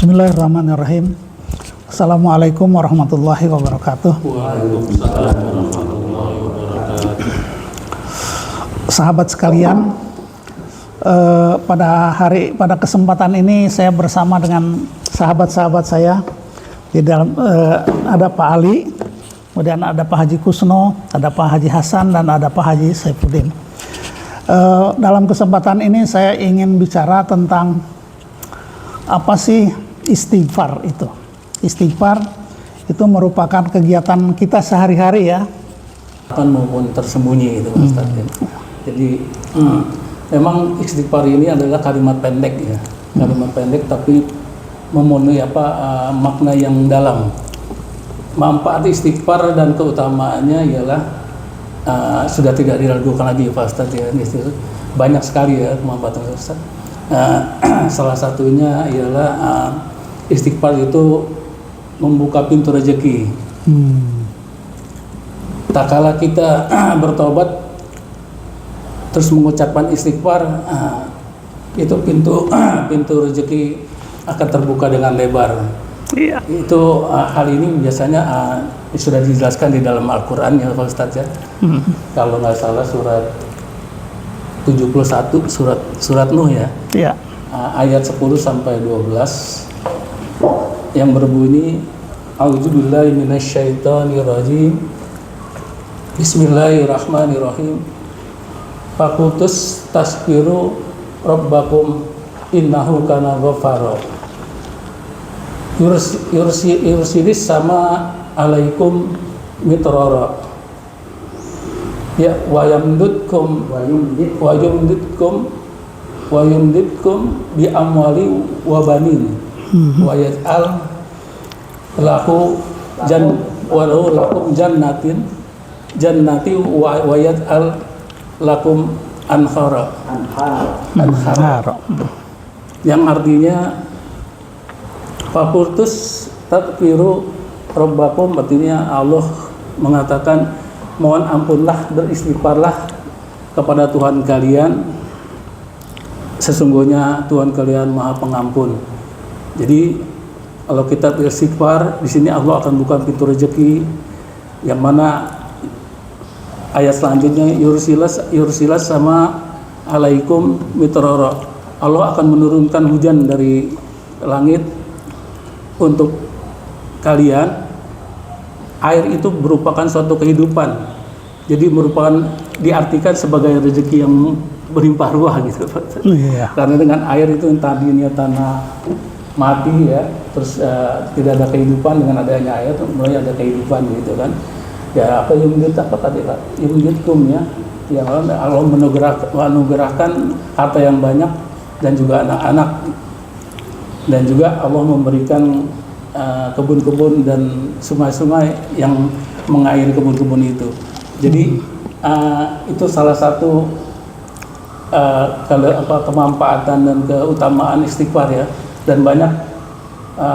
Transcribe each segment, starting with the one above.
Bismillahirrahmanirrahim. Assalamualaikum warahmatullahi wabarakatuh. Waalaikumsalam warahmatullahi wabarakatuh. Sahabat sekalian, pada kesempatan ini saya bersama dengan sahabat-sahabat saya. Di dalam ada Pak Ali, kemudian ada Pak Haji Kusno, ada Pak Haji Hasan, dan ada Pak Haji Saifuddin. Dalam kesempatan ini saya ingin bicara tentang apa sih istighfar itu. Istighfar itu merupakan kegiatan kita sehari-hari ya. Maupun tersembunyi itu Ustaz. Jadi memang istighfar ini adalah kalimat pendek ya. Kalimat pendek tapi memenuhi makna yang dalam. Manfaat istighfar dan keutamaannya ialah sudah tidak diragukan lagi Pak Ustaz ya. Banyak sekali ya manfaatnya Ustaz. Salah satunya ialah istighfar itu membuka pintu rezeki. Tak kala kita bertobat terus mengucapkan istighfar, itu pintu rezeki akan terbuka dengan lebar. Iya. Itu hal ini biasanya sudah dijelaskan di dalam Al-Quran ya Pak Ustaz ya. Kalau nggak salah surat 71 surat Nuh ya. Iya. Ayat 10 sampai 12 yang berbunyi A'udzubillahi minasyaitonirrajim. Bismillahirrahmanirrahim. Fakutus tasbiru rabbakum innahu kana ghaffara. Yursilis sama alaikum mitrara. Ya wa yumditkum bi amwali wa banin wa yaj'al lakum jannati wa yaj'al lakum anhara. Yang artinya fakultus takfiru rabbakum, artinya Allah mengatakan mohon ampunlah, beristighfarlah kepada Tuhan kalian, sesungguhnya Tuhan kalian Maha Pengampun. Jadi kalau kita beristighfar di sini Allah akan buka pintu rezeki, yang mana ayat selanjutnya yursilas sama alaikum mitrara. Allah akan menurunkan hujan dari langit untuk kalian. Air itu merupakan suatu kehidupan, jadi merupakan diartikan sebagai rezeki yang berlimpah ruah gitu Pak. Iya. Karena dengan air itu tadinya tanah mati ya, terus tidak ada kehidupan, dengan adanya air mulai ada kehidupan gitu kan. Ya apa tadi Pak? Yumditkum ya, yang Allah menganugerahkan harta yang banyak dan juga anak-anak, dan juga Allah memberikan kebun-kebun dan sungai-sungai yang mengairi kebun-kebun itu. Jadi itu salah satu kemanfaatan dan keutamaan istighfar ya, dan banyak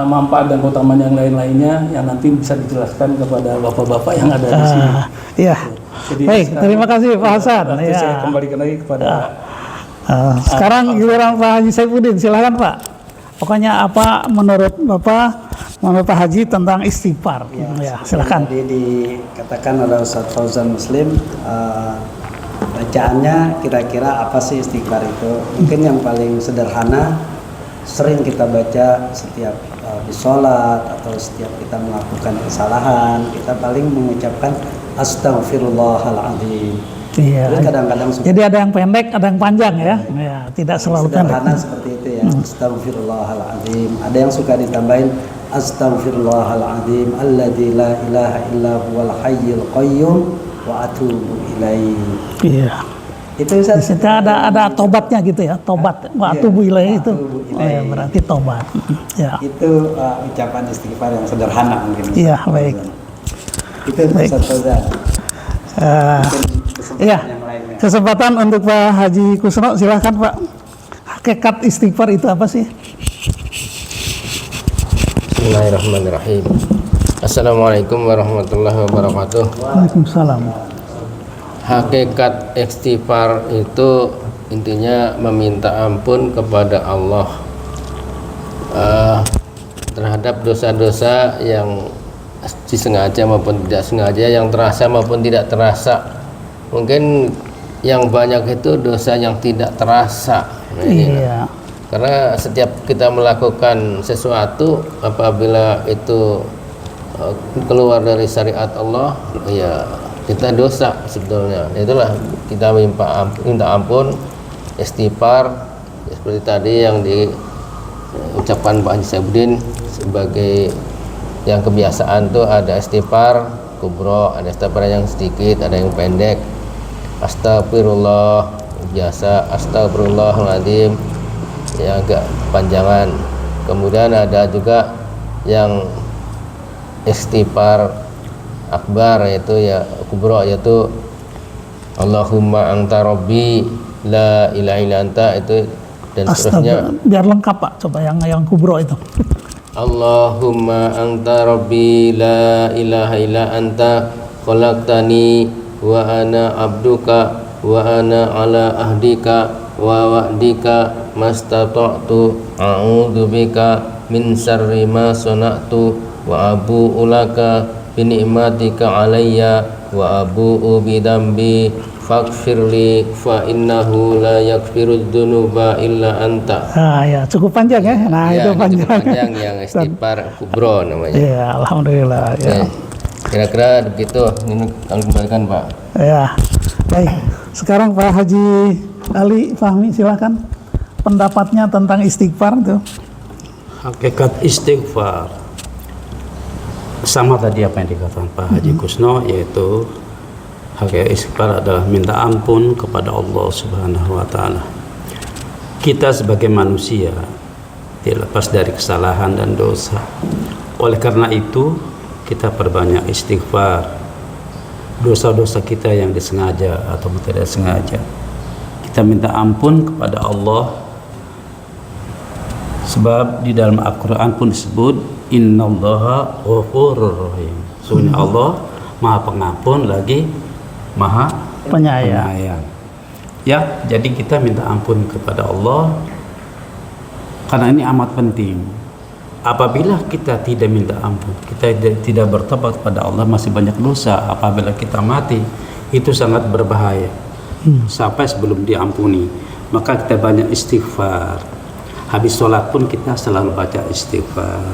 manfaat dan keutamaan yang lain-lainnya yang nanti bisa dijelaskan kepada bapak-bapak yang ada di sini. Iya. Jadi baik, terima kasih Pak Hasan. Ya. Saya kembalikan lagi kepada sekarang giliran Pak Haji Saifuddin, silakan Pak. Pokoknya apa menurut Pak Haji tentang istighfar? Ya, silakan. Tadi dikatakan oleh Ustaz Fauzan Muslim, bacaannya kira-kira apa sih istighfar itu? Mungkin yang paling sederhana, sering kita baca setiap di sholat atau setiap kita melakukan kesalahan, kita paling mengucapkan Astaghfirullahaladzim. Iya. Terus kadang-kadang jadi ada yang pendek, ada yang panjang ya. Ya, tidak selalu sederhana pendek. seperti itu ya. Astaghfirullahaladzim. Ada yang suka ditambahin Astaghfirullahaladzim alladzi la ilaha illa huwal hayyul qayyum wa atubu ilaihi. Iya. Itu Ustaz. Di situ ada tobatnya gitu ya, tobat. Wa atubu ilaihi itu. Ya, berarti tobat. Ya. Itu ucapan istighfar yang sederhana mungkin. Iya, baik. Itu Ustaz Fauzan. Iya. Kesempatan untuk Pak Haji Kusno, silakan Pak. Hakikat istighfar itu apa sih? Bismillahirrahmanirrahim. Assalamualaikum warahmatullahi wabarakatuh. Waalaikumsalam. Hakikat istighfar itu intinya meminta ampun kepada Allah. terhadap dosa-dosa yang disengaja maupun tidak sengaja, yang terasa maupun tidak terasa. Mungkin yang banyak itu dosa yang tidak terasa. Nah, ini. Iya. Karena setiap kita melakukan sesuatu, apabila itu keluar dari syariat Allah, ya kita dosa sebetulnya. Itulah kita minta ampun, istighfar, seperti tadi yang diucapkan Pak Haji Saifuddin, sebagai yang kebiasaan tuh ada istighfar kubro, ada istighfar yang sedikit, ada yang pendek. Astagfirullah biasa, astagfirullahaladzim yang agak panjangan. Kemudian ada juga yang istighfar akbar, yaitu ya kubro, yaitu Allahumma anta rabbi la ilaha illa anta, itu dan seterusnya. Biar lengkap Pak, coba yang kubro itu. Allahumma anta rabbi la ilaha illa anta khalaqtani wa ana abduka wa ana ala ahdika wa wa'dika mastata'tu a'udzubika min syarri ma sana'tu wa abu'u laka bi ni'matika alayya wa abu'u bi dambi faghfirli fa innahu la yaghfirudz dzunuba illa anta. Ya cukup panjang ya. Nah, Ya, itu panjang. cukup panjang yang istighfar kubro namanya. Iya, alhamdulillah ya. Ya. Kira-kira begitu. Ini kami kembalikan Pak. Ya. Baik. Sekarang Pak Haji Ali Fahmi, silakan pendapatnya tentang istighfar itu. Hakikat istighfar sama tadi apa yang dikatakan Pak Haji Kusno, yaitu hakikat istighfar adalah minta ampun kepada Allah Subhanahu wa taala. Kita sebagai manusia tidak lepas dari kesalahan dan dosa. Oleh karena itu, kita perbanyak istighfar. Dosa-dosa kita yang disengaja atau tidak sengaja, kita minta ampun kepada Allah. Sebab di dalam Al-Quran pun disebut innallaha ghafurur rahim. Sesungguhnya Allah Maha Pengampun lagi Maha Penyayang. Ya, jadi kita minta ampun kepada Allah karena ini amat penting. Apabila kita tidak minta ampun, kita tidak bertobat kepada Allah, masih banyak dosa. Apabila kita mati, itu sangat berbahaya sampai sebelum diampuni. Maka kita banyak istighfar. Habis sholat pun kita selalu baca istighfar.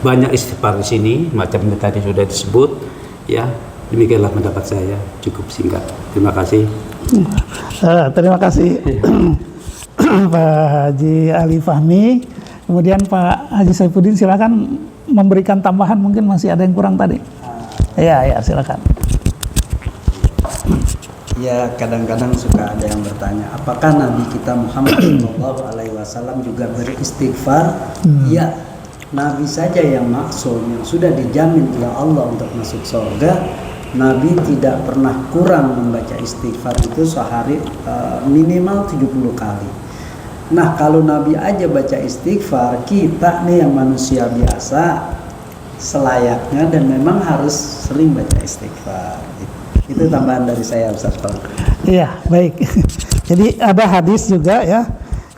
Banyak istighfar di sini, macam yang tadi sudah disebut. Ya, demikianlah pendapat saya. Cukup singkat. Terima kasih. Terima kasih Pak Haji Ali Fahmi. Kemudian Pak Haji Saifuddin, silakan memberikan tambahan, mungkin masih ada yang kurang tadi. Ya, silakan. Ya, kadang-kadang suka ada yang bertanya, apakah Nabi kita Muhammad SAW juga beristighfar? Ya, Nabi saja yang maksum, yang sudah dijamin oleh Allah untuk masuk surga. Nabi tidak pernah kurang membaca istighfar itu sehari minimal 70 kali. Nah, kalau Nabi aja baca istighfar, kita nih yang manusia biasa selayaknya dan memang harus sering baca istighfar. Itu tambahan dari saya, Ustaz. Iya, baik. Jadi ada hadis juga ya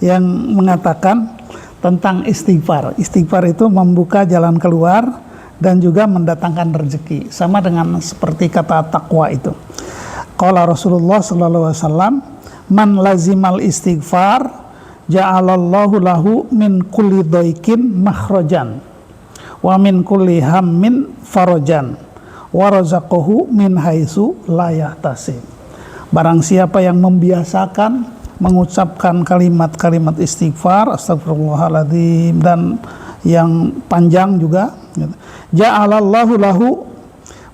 yang mengatakan tentang istighfar. Istighfar itu membuka jalan keluar dan juga mendatangkan rezeki. Sama dengan seperti kata takwa itu. Qala Rasulullah sallallahu alaihi wasallam, "Man lazimal istighfar ja'alallahu lahu min kulli dhaikin makhrajan wa min kulli hammin farajan wa razaqahu min haitsu la yahtasib." Barang siapa yang membiasakan mengucapkan kalimat-kalimat istighfar, astagfirullahaladzim, dan yang panjang juga, ja'alallahu lahu,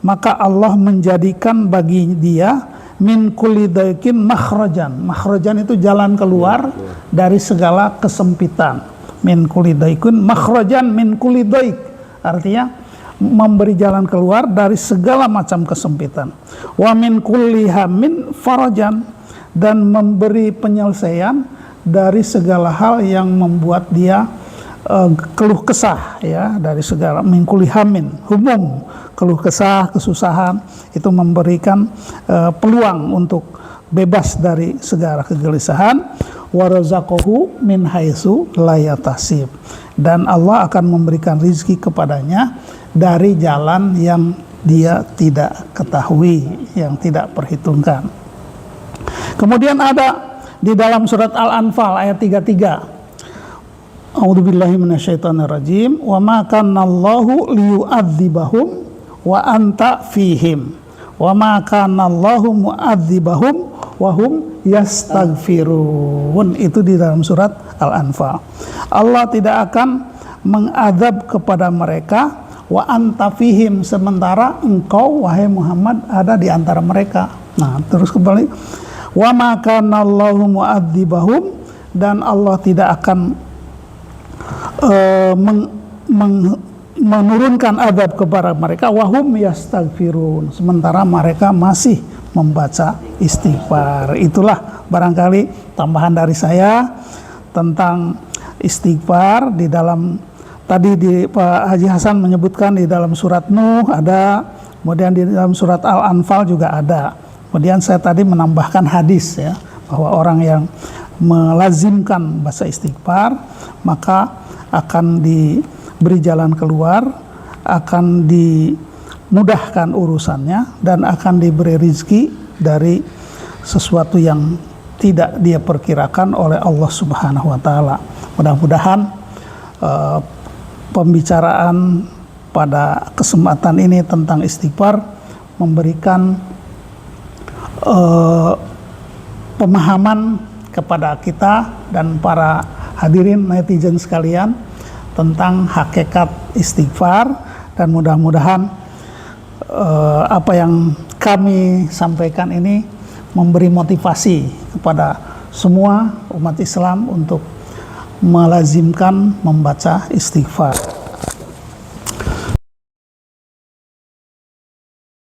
maka Allah menjadikan bagi dia min kulli dhaikin makhrajan. Makhrajan itu jalan keluar dari segala kesempitan. Min kulli dhaikin makhrajan min kulli dhaik, artinya memberi jalan keluar dari segala macam kesempitan. Wa min kulli hammin farajan, dan memberi penyelesaian dari segala hal yang membuat dia keluh kesah, ya, dari segala min kulli hammin, humum, keluh kesah, kesusahan, itu memberikan peluang untuk bebas dari segala kegelisahan. wa razaqahu min haitsu la yahtasib, dan Allah akan memberikan rizki kepadanya dari jalan yang dia tidak ketahui, yang tidak perhitungkan. Kemudian ada di dalam surat Al-Anfal ayat 33. A'udzubillahi minasyaitonirrajim. Wa ma kana Allahu liyu'adzibahum wa anta fihim. Wa ma kana Allahu mu'adzibahum wa hum yastaghfirun. Itu di dalam surat Al-Anfal. Allah tidak akan mengadab kepada mereka wa anta fihim, sementara engkau wahai Muhammad ada di antara mereka. Nah, terus kembali wa ma kana Allahu mu'adzibahum, dan Allah tidak akan menurunkan adab kepada mereka wahum yastaghfirun, sementara mereka masih membaca istighfar. Itulah barangkali tambahan dari saya tentang istighfar. Di dalam tadi Pak Haji Hasan menyebutkan di dalam surat Nuh ada, kemudian di dalam surat Al-Anfal juga ada. Kemudian saya tadi menambahkan hadis ya, bahwa orang yang melazimkan baca istighfar maka akan diberi jalan keluar, akan dimudahkan urusannya, dan akan diberi rizki dari sesuatu yang tidak dia perkirakan oleh Allah Subhanahu wa Ta'ala. Mudah-mudahan pembicaraan pada kesempatan ini tentang istighfar memberikan pemahaman kepada kita dan para hadirin netizen sekalian tentang hakikat istighfar, dan mudah-mudahan apa yang kami sampaikan ini memberi motivasi kepada semua umat Islam untuk melazimkan membaca istighfar.